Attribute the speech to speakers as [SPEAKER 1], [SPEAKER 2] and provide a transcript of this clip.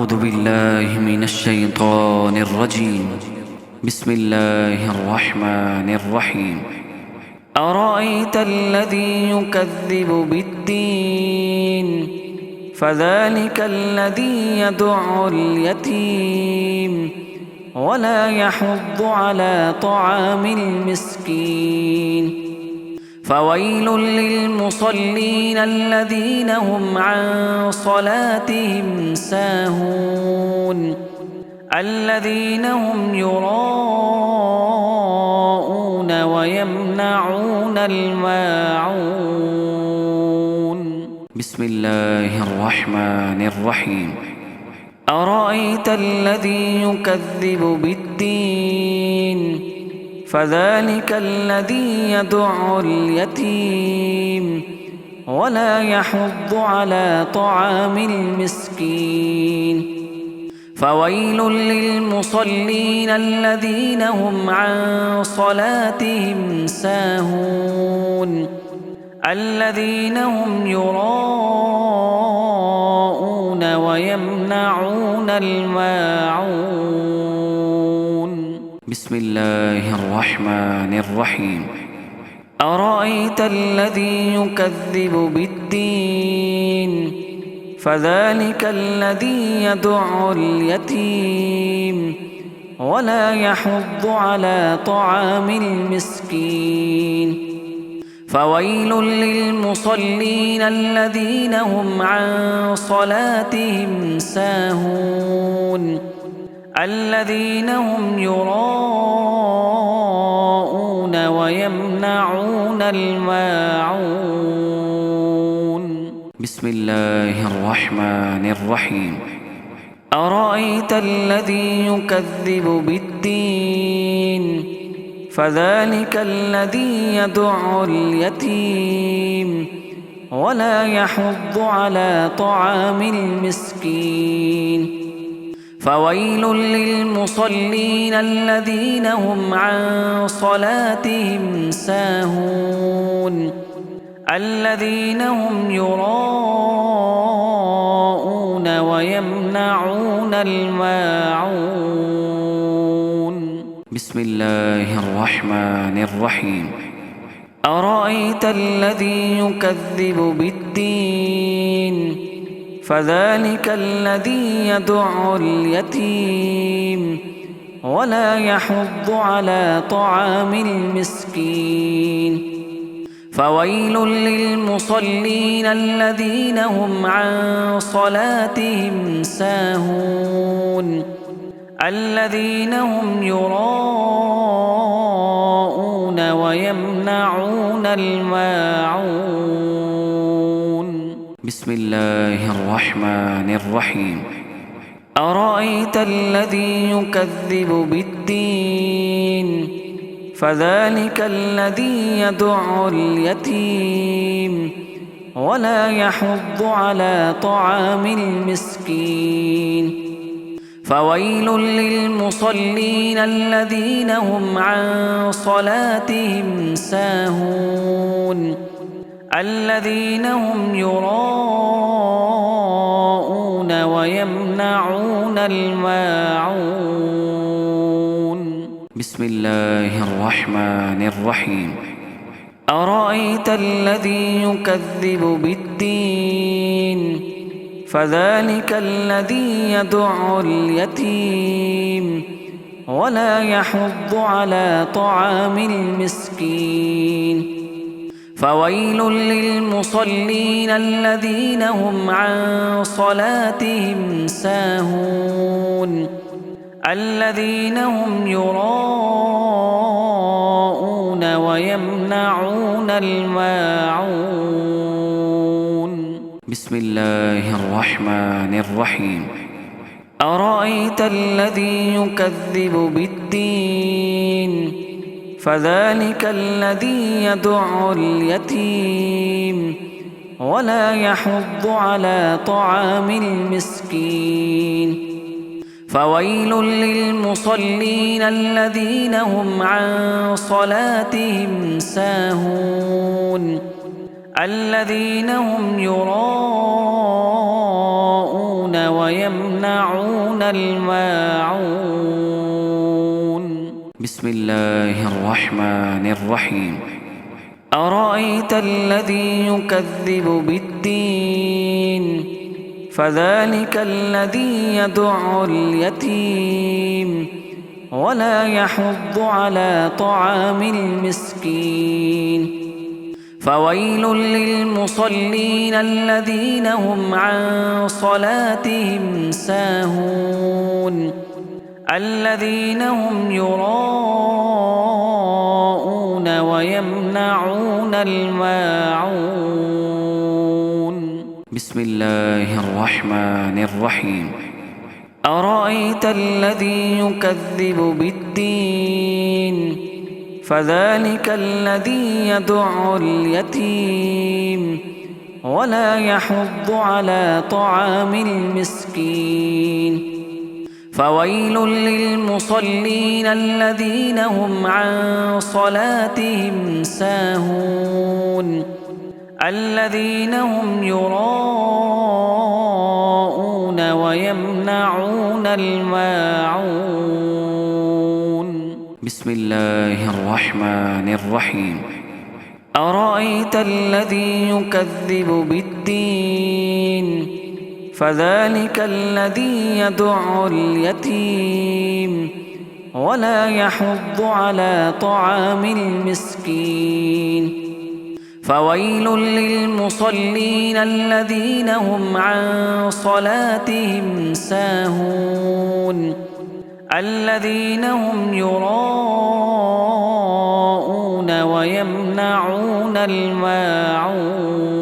[SPEAKER 1] أعوذ بالله من الشيطان الرجيم. بسم الله الرحمن الرحيم. أرأيت الذي يكذب بالدين فذلك الذي يدع اليتيم ولا يحض على طعام المسكين. فويل للمصلين الذين هم عن صلاتهم ساهون الذين هم يراءون ويمنعون الماعون. بسم الله الرحمن الرحيم. أرأيت الذي يكذب بالدين فذلك الذي يدع اليتيم ولا يحض على طعام المسكين. فويل للمصلين الذين هم عن صلاتهم ساهون الذين هم يراءون ويمنعون الماعون. بسم الله الرحمن الرحيم. أرأيت الذي يكذب بالدين فذلك الذي يدع اليتيم ولا يحض على طعام المسكين. فويل للمصلين الذين هم عن صلاتهم ساهون الذين هم يراءون ويمنعون الماعون. بسم الله الرحمن الرحيم. أرأيت الذي يكذب بالدين فذلك الذي يدع اليتيم ولا يحض على طعام المسكين. فويل للمصلين الذين هم عن صلاتهم ساهون الذين هم يراءون ويمنعون الماعون. بسم الله الرحمن الرحيم. أرأيت الذي يكذب بالدين فذلك الذي يدع اليتيم ولا يحض على طعام المسكين. فويل للمصلين الذين هم عن صلاتهم ساهون الذين هم يراءون ويمنعون الماعون. بسم الله الرحمن الرحيم. أرأيت الذي يكذب بالدين فذلك الذي يدع اليتيم ولا يحض على طعام المسكين. فويل للمصلين الذين هم عن صلاتهم ساهون الذين هم يراءون ويمنعون الماعون. بسم الله الرحمن الرحيم. أرأيت الذي يكذب بالدين فذلك الذي يدع اليتيم ولا يحض على طعام المسكين. فويل للمصلين الذين هم عن صلاتهم ساهون الذين هم يراءون ويمنعون الماعون. بسم الله الرحمن الرحيم. أرأيت الذي يكذب بالدين فذلك الذي يدع اليتيم ولا يحض على طعام المسكين. فويل للمصلين الذين هم عن صلاتهم ساهون الذين هم يراءون ويمنعون الماعون بسم الله الرحمن الرحيم أرأيت الذي يكذب بالدين فذلك الذي يدع اليتيم ولا يحض على طعام المسكين فويل للمصلين الذين هم عن صلاتهم ساهون الذين هم يراءون ويمنعون الماعون بسم الله الرحمن الرحيم أرأيت الذي يكذب بالدين فذلك الذي يدع اليتيم ولا يحض على طعام المسكين فويل للمصلين الذين هم عن صلاتهم ساهون الذين هم يراءون ويمنعون الماعون بسم الله الرحمن الرحيم أرأيت الذي يكذب بالدين فذلك الذي يدع اليتيم ولا يحض على طعام المسكين فويل للمصلين الذين هم عن صلاتهم ساهون الذين هم يراءون ويمنعون الماعون